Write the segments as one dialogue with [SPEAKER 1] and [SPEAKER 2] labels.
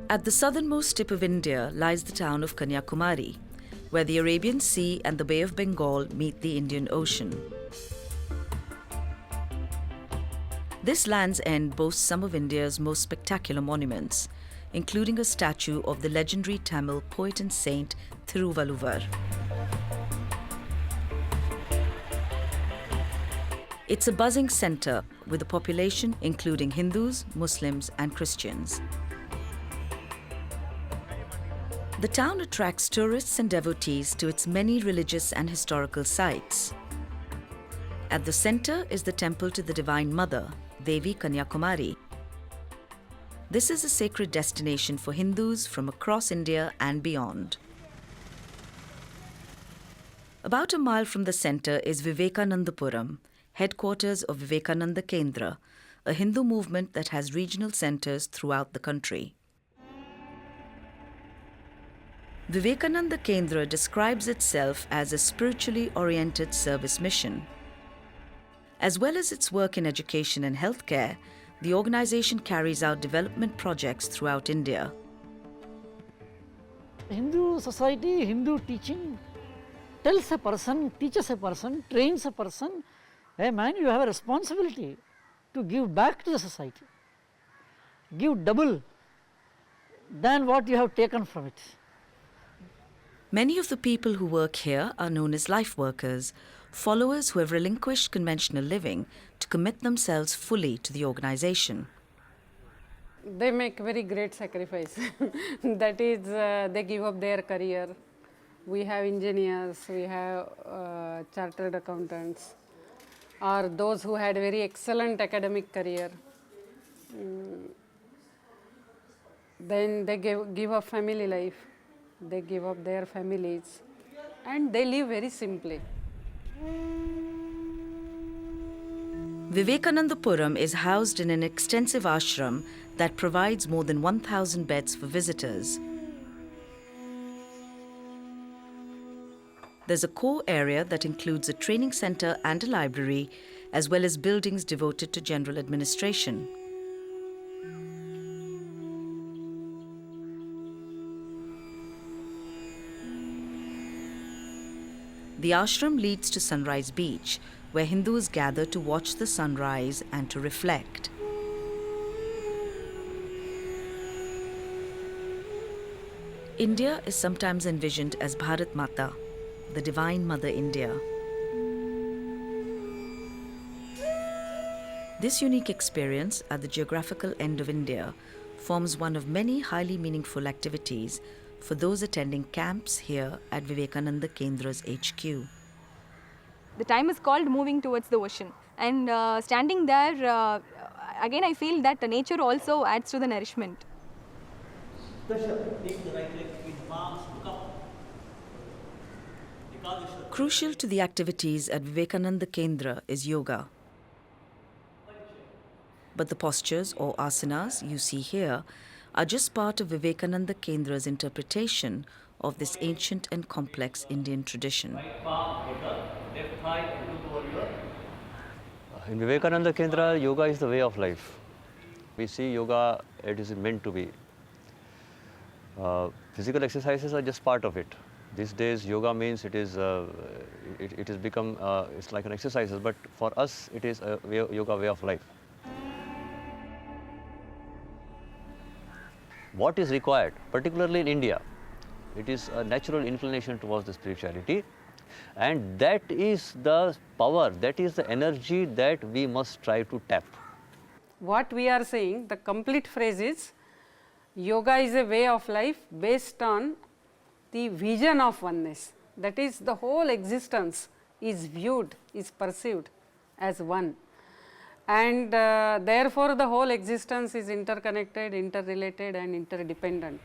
[SPEAKER 1] At the southernmost tip of India lies the town of Kanyakumari, where the Arabian Sea and the Bay of Bengal meet the Indian Ocean. This land's end boasts some of India's most spectacular monuments, including a statue of the legendary Tamil poet and saint Thiruvalluvar. It's a buzzing centre with a population including Hindus, Muslims and Christians. The town attracts tourists and devotees to its many religious and historical sites. At the centre is the temple to the Divine Mother, Devi Kanyakumari. This is a sacred destination for Hindus from across India and beyond. About a mile from the centre is Vivekanandapuram, headquarters of Vivekananda Kendra, a Hindu movement that has regional centres throughout the country. Vivekananda Kendra describes itself as a spiritually oriented service mission. As well as its work in education and healthcare, the organization carries out development projects throughout India.
[SPEAKER 2] Hindu society, Hindu teaching tells a person, teaches a person, trains a person, hey man, you have a responsibility to give back to the society. Give double than what you have taken from it.
[SPEAKER 1] Many of the people who work here are known as life workers, followers who have relinquished conventional living to commit themselves fully to the organization.
[SPEAKER 3] They make very great sacrifice. That is, they give up their career. We have engineers, we have chartered accountants, or those who had very excellent academic career. Then they give up family life. They give up their families and they live very simply.
[SPEAKER 1] Vivekanandapuram is housed in an extensive ashram that provides more than 1,000 beds for visitors. There's a core area that includes a training center and a library, as well as buildings devoted to general administration. The ashram leads to Sunrise Beach, where Hindus gather to watch the sunrise and to reflect. India is sometimes envisioned as Bharat Mata, the Divine Mother India. This unique experience at the geographical end of India forms one of many highly meaningful activities for those attending camps here at Vivekananda Kendra's HQ.
[SPEAKER 4] The time is called moving towards the ocean, and standing there, again I feel that nature also adds to the nourishment.
[SPEAKER 1] Crucial to the activities at Vivekananda Kendra is yoga. But the postures or asanas you see here are just part of Vivekananda Kendra's interpretation of this ancient and complex Indian tradition.
[SPEAKER 5] In Vivekananda Kendra, yoga is the way of life. We see yoga, it is meant to be. Physical exercises are just part of it. These days, yoga means it has become, it's like an exercise, but for us, it is a yoga way of life. What is required, particularly in India, it is a natural inclination towards the spirituality, and that is the power, that is the energy that we must try to tap.
[SPEAKER 3] What we are saying, the complete phrase is, yoga is a way of life based on the vision of oneness. That is, the whole existence is viewed, is perceived as one. And therefore, the whole existence is interconnected, interrelated and interdependent.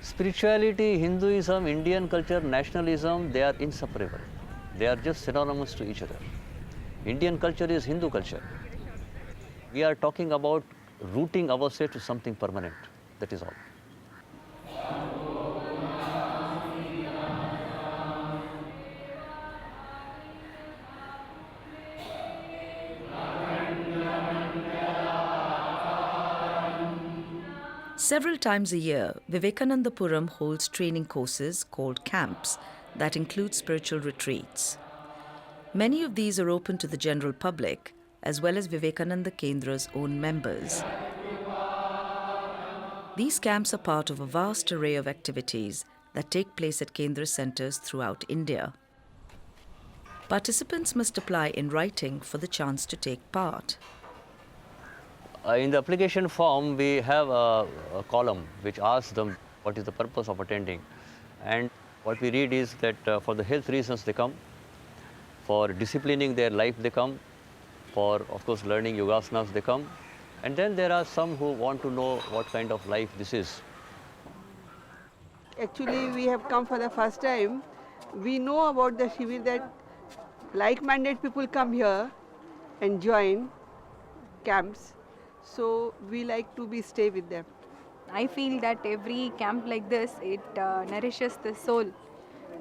[SPEAKER 5] Spirituality, Hinduism, Indian culture, nationalism, they are inseparable. They are just synonymous to each other. Indian culture is Hindu culture. We are talking about rooting ourselves to something permanent. That is all.
[SPEAKER 1] Several times a year, Vivekananda Puram holds training courses called camps that include spiritual retreats. Many of these are open to the general public as well as Vivekananda Kendra's own members. These camps are part of a vast array of activities that take place at Kendra centers throughout India. Participants must apply in writing for the chance to take part.
[SPEAKER 5] In the application form, we have a column which asks them what is the purpose of attending. And what we read is that for the health reasons they come, for disciplining their life they come, for of course learning yogasanas they come, and then there are some who want to know what kind of life this is.
[SPEAKER 6] Actually, we have come for the first time. We know about the Shivir that like-minded people come here and join camps. So we like to stay with them.
[SPEAKER 4] I feel that every camp like this, it nourishes the soul.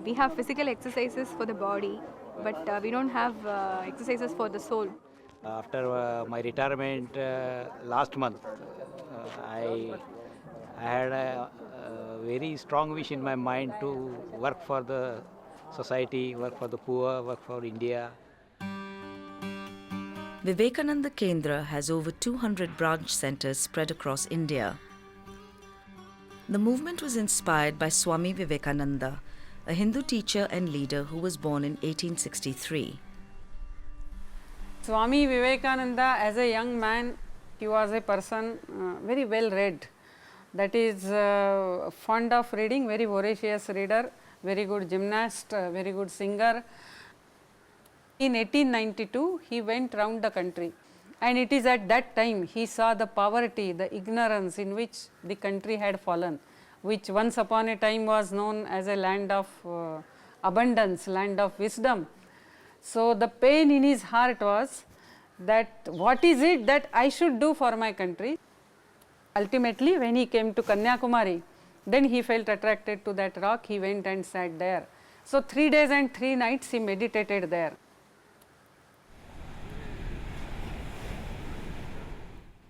[SPEAKER 4] We have physical exercises for the body, but we don't have exercises for the soul.
[SPEAKER 7] After my retirement last month, I had a very strong wish in my mind to work for the society, work for the poor, work for India.
[SPEAKER 1] Vivekananda Kendra has over 200 branch centers spread across India. The movement was inspired by Swami Vivekananda, a Hindu teacher and leader who was born in 1863.
[SPEAKER 3] Swami Vivekananda, as a young man, he was a person very well read, that is fond of reading, very voracious reader, very good gymnast, very good singer. In 1892, he went round the country, and it is at that time he saw the poverty, the ignorance in which the country had fallen, which once upon a time was known as a land of abundance, land of wisdom. So the pain in his heart was that what is it that I should do for my country? Ultimately, when he came to Kanyakumari, then he felt attracted to that rock, he went and sat there. So 3 days and 3 nights he meditated there.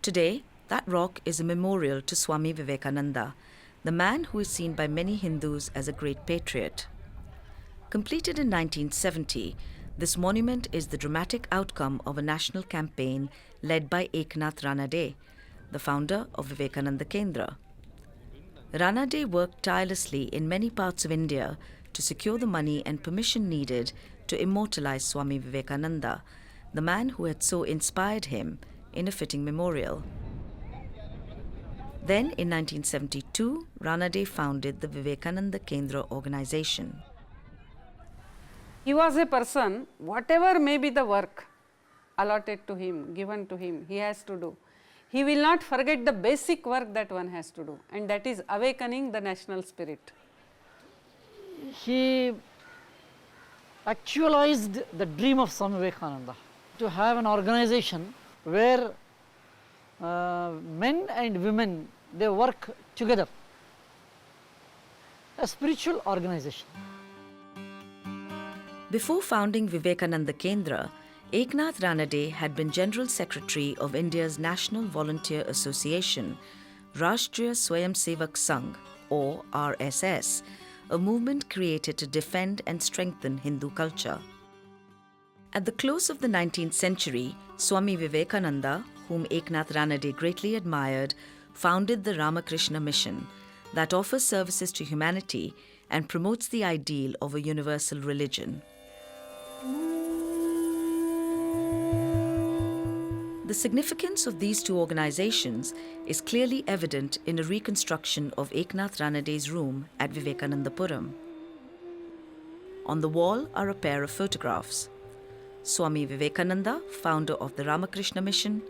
[SPEAKER 1] Today, that rock is a memorial to Swami Vivekananda, the man who is seen by many Hindus as a great patriot. Completed in 1970, this monument is the dramatic outcome of a national campaign led by Eknath Ranade, the founder of Vivekananda Kendra. Ranade worked tirelessly in many parts of India to secure the money and permission needed to immortalize Swami Vivekananda, the man who had so inspired him, in a fitting memorial. Then in 1972, Ranade founded the Vivekananda Kendra organization.
[SPEAKER 3] He was a person, whatever may be the work allotted to him, given to him, he has to do. He will not forget the basic work that one has to do, and that is awakening the national spirit.
[SPEAKER 2] He actualized the dream of Swami Vivekananda to have an organization where men and women, they work together, a spiritual organization.
[SPEAKER 1] Before founding Vivekananda Kendra, Eknath Ranade had been General Secretary of India's National Volunteer Association, Rashtriya Swayamsevak Sangh, or RSS, a movement created to defend and strengthen Hindu culture. At the close of the 19th century, Swami Vivekananda, whom Eknath Ranade greatly admired, founded the Ramakrishna Mission that offers services to humanity and promotes the ideal of a universal religion. The significance of these two organizations is clearly evident in a reconstruction of Eknath Ranade's room at Vivekananda Puram. On the wall are a pair of photographs: Swami Vivekananda, founder of the Ramakrishna Mission,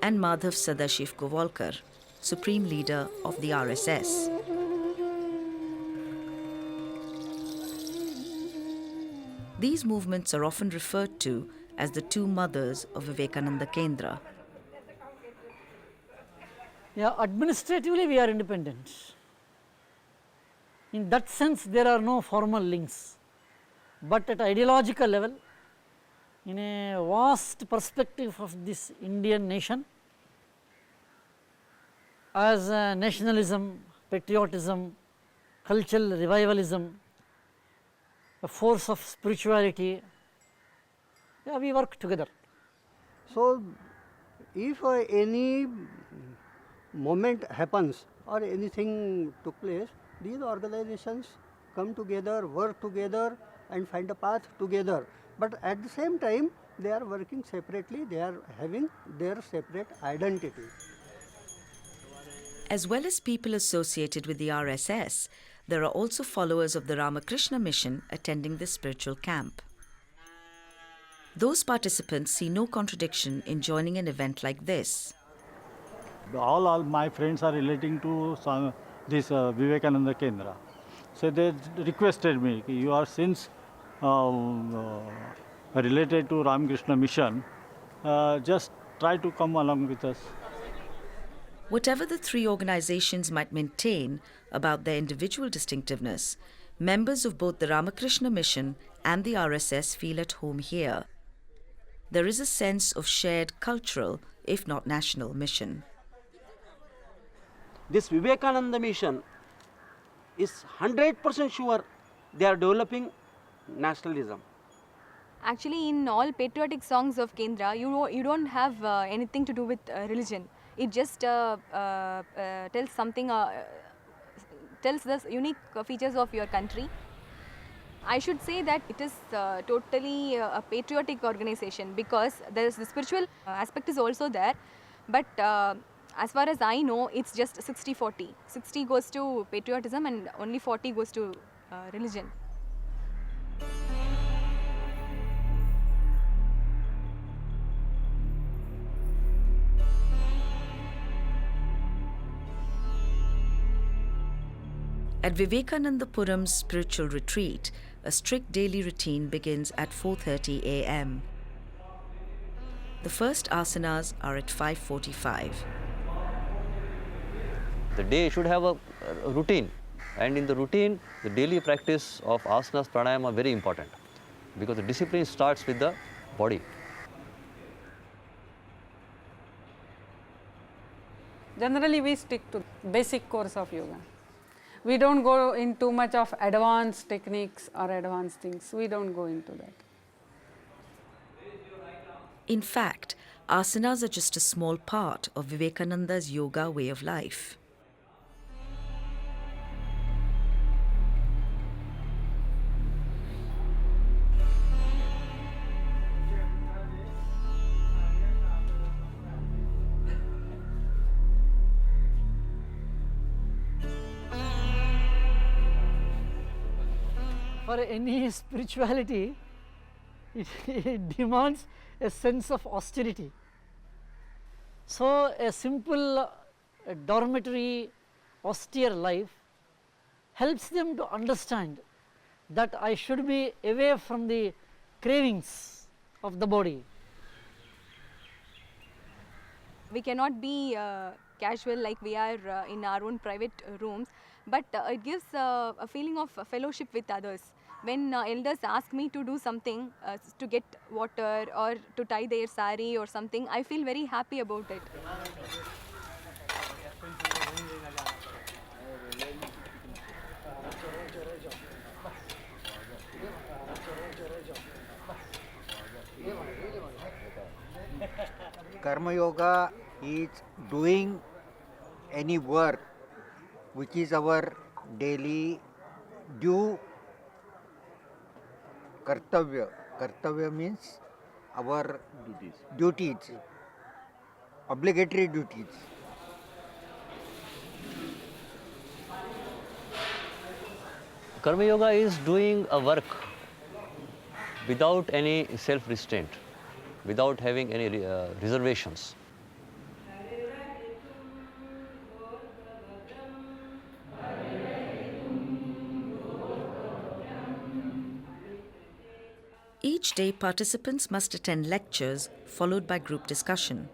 [SPEAKER 1] and Madhav Sadashiv Govalkar, supreme leader of the RSS. These movements are often referred to as the two mothers of Vivekananda Kendra.
[SPEAKER 2] Yeah, administratively we are independent. In that sense, there are no formal links. But at ideological level, in a vast perspective of this Indian nation, as nationalism, patriotism, cultural revivalism, a force of spirituality. Yeah, we work together.
[SPEAKER 8] So, if any moment happens or anything took place, these organizations come together, work together and find a path together. But at the same time, they are working separately, they are having their separate identity.
[SPEAKER 1] As well as people associated with the RSS, there are also followers of the Ramakrishna mission attending this spiritual camp. Those participants see no contradiction in joining an event like this.
[SPEAKER 9] All my friends are relating to this Vivekananda Kendra. So they requested me, you are since related to Ramakrishna mission, just try to come along with us.
[SPEAKER 1] Whatever the three organizations might maintain about their individual distinctiveness, members of both the Ramakrishna mission and the RSS feel at home here. There is a sense of shared cultural, if not national, mission.
[SPEAKER 10] This Vivekananda mission is 100% sure they are developing nationalism.
[SPEAKER 4] Actually, in all patriotic songs of Kendra, you don't have anything to do with religion. It just tells something, tells the unique features of your country. I should say that it is totally a patriotic organization because there is the spiritual aspect is also there, but as far as I know, it's just 60-40. 60 goes to patriotism and only 40 goes to religion.
[SPEAKER 1] At Vivekanandapuram's spiritual retreat, a strict daily routine begins at 4:30 a.m. The first asanas are at 5:45.
[SPEAKER 5] The day should have a routine, and in the routine, the daily practice of asanas, pranayama are very important because the discipline starts with the body.
[SPEAKER 3] Generally, we stick to basic course of yoga. We don't go in too much of advanced techniques or advanced things. We don't go into that.
[SPEAKER 1] In fact, asanas are just a small part of Vivekananda's yoga way of life.
[SPEAKER 2] For any spirituality, it demands a sense of austerity. So, a simple dormitory, austere life helps them to understand that I should be away from the cravings of the body.
[SPEAKER 4] We cannot be casual like we are in our own private rooms, but it gives a feeling of fellowship with others. When elders ask me to do something, to get water or to tie their sari or something, I feel very happy about it.
[SPEAKER 11] Karma Yoga is doing any work which is our daily due kartavya. Kartavya means our duties, obligatory duties.
[SPEAKER 5] Karma Yoga is doing a work without any self-restraint, without having any reservations.
[SPEAKER 1] Each day, participants must attend lectures followed by group discussion.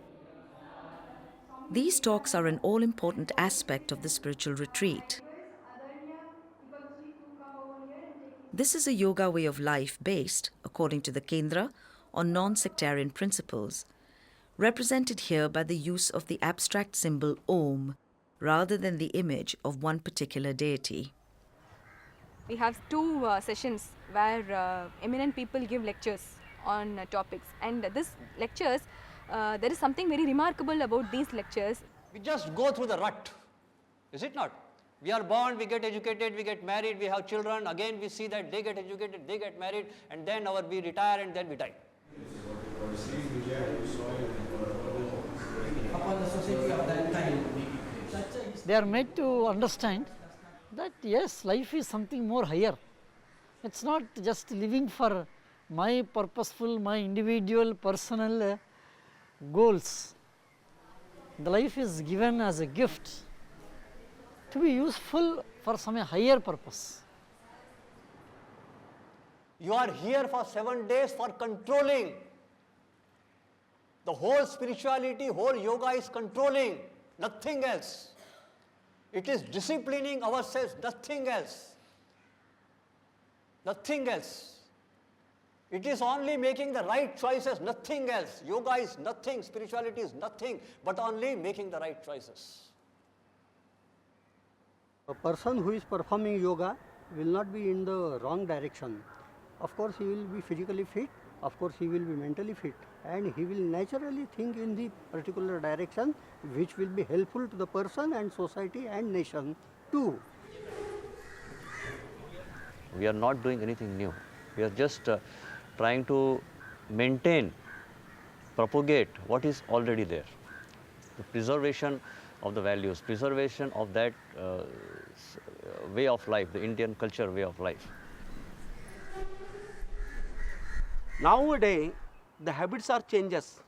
[SPEAKER 1] These talks are an all-important aspect of the spiritual retreat. This is a yoga way of life based, according to the Kendra, on non-sectarian principles, represented here by the use of the abstract symbol Om, rather than the image of one particular deity.
[SPEAKER 4] We have two sessions where eminent people give lectures on topics, and these lectures, there is something very remarkable about these lectures.
[SPEAKER 5] We just go through the rut, is it not? We are born, we get educated, we get married, we have children, again we see that they get educated, they get married, and then we retire and then we die.
[SPEAKER 2] They are made to understand that yes, life is something more higher. It's not just living for my purposeful, my individual, personal goals. The life is given as a gift to be useful for some higher purpose.
[SPEAKER 5] You are here for 7 days for controlling. The whole spirituality, whole yoga is controlling, nothing else. It is disciplining ourselves, nothing else. Nothing else. It is only making the right choices, nothing else. Yoga is nothing, spirituality is nothing, but only making the right choices.
[SPEAKER 8] A person who is performing yoga will not be in the wrong direction. Of course, he will be physically fit, of course, he will be mentally fit, and he will naturally think in the particular direction which will be helpful to the person and society and nation too.
[SPEAKER 5] We are not doing anything new. We are just trying to maintain, propagate what is already there. The preservation of the values, preservation of that way of life, the Indian culture way of life.
[SPEAKER 10] Nowadays, the habits are changes.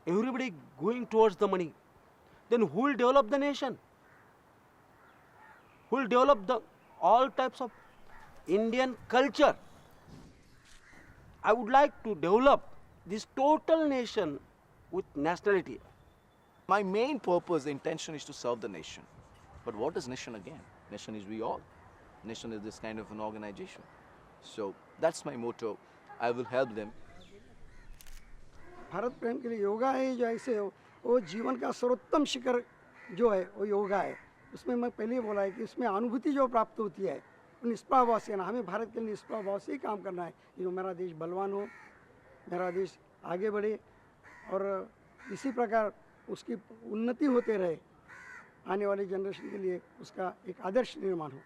[SPEAKER 10] Everybody going towards the money. Then who will develop the nation? Who will develop the all types of Indian culture? I would like to develop this total nation with nationality.
[SPEAKER 12] My main purpose, the intention is to serve the nation. But what is nation again? Nation is we all. Nation is this kind of an organization. So that's my motto. I will help them.
[SPEAKER 13] Bharat प्रेम के लिए योगा है जो ऐसे वो जीवन का सर्वोत्तम शिखर जो है वो योगा है। उसमें मैं पहले ही बोला है कि इसमें अनुभूति जो प्राप्त होती है निष्प्रभ भाव से ना, हमें भारत के लिए निष्प्रभ भाव से ही काम करना है। जो मेरा देश बलवान हो, मेरा देश आगे बढ़े और इसी प्रकार उसकी उन्नति होते रहे, आने वाले जनरेशन के लिए उसका एक आदर्श निर्माण हो।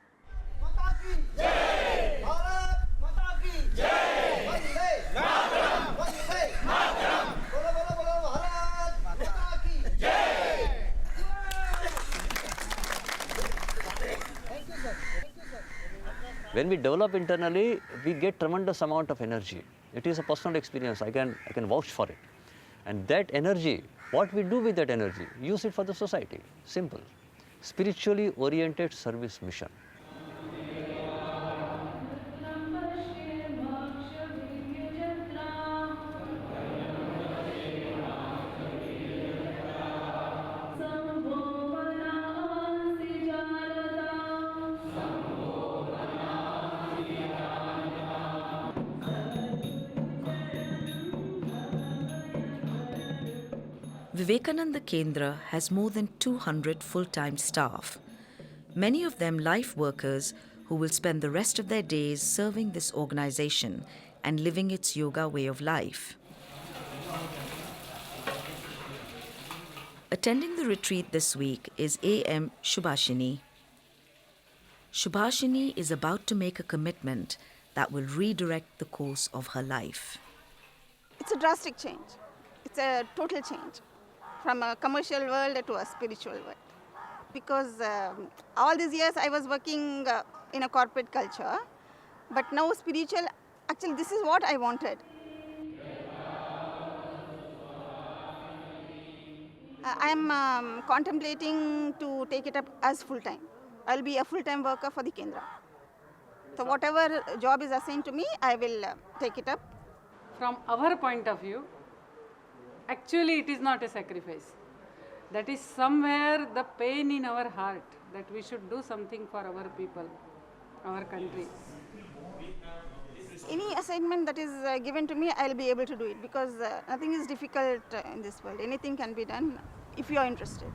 [SPEAKER 13] माता की जय, भारत माता की जय, वंदे मातरम, वंदे मातरम, बोलो बोलो बोलो भारत माता की जय। Thank you sir.
[SPEAKER 5] When we develop internally, we get tremendous amount of energy. It is a personal experience. I can vouch for it. And that energy, what we do with that energy, use it for the society. Simple. Spiritually oriented service mission.
[SPEAKER 1] Vivekananda Kendra has more than 200 full-time staff, many of them life workers who will spend the rest of their days serving this organization and living its yoga way of life. Attending the retreat this week is A.M. Shubhashini. Shubhashini is about to make a commitment that will redirect the course of her life.
[SPEAKER 14] It's a drastic change. It's a total change from a commercial world to a spiritual world. Because all these years I was working in a corporate culture, but now spiritual, actually this is what I wanted. I am contemplating to take it up as full-time. I'll be a full-time worker for the Kendra. So whatever job is assigned to me, I will take it up.
[SPEAKER 3] From our point of view, actually it is not a sacrifice. That is somewhere the pain in our heart that we should do something for our people, our country.
[SPEAKER 14] Any assignment that is given to me, I'll be able to do it because nothing is difficult in this world. Anything can be done if you are interested.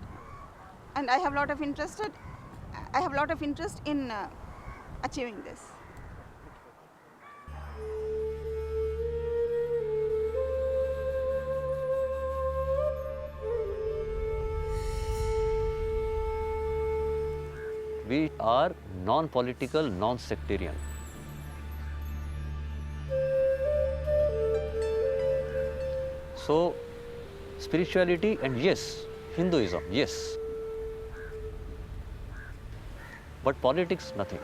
[SPEAKER 14] and I have a lot of interest. I have a lot of interest in achieving this.
[SPEAKER 5] We are non-political, non-sectarian. So, spirituality and yes, Hinduism, yes. But politics, nothing.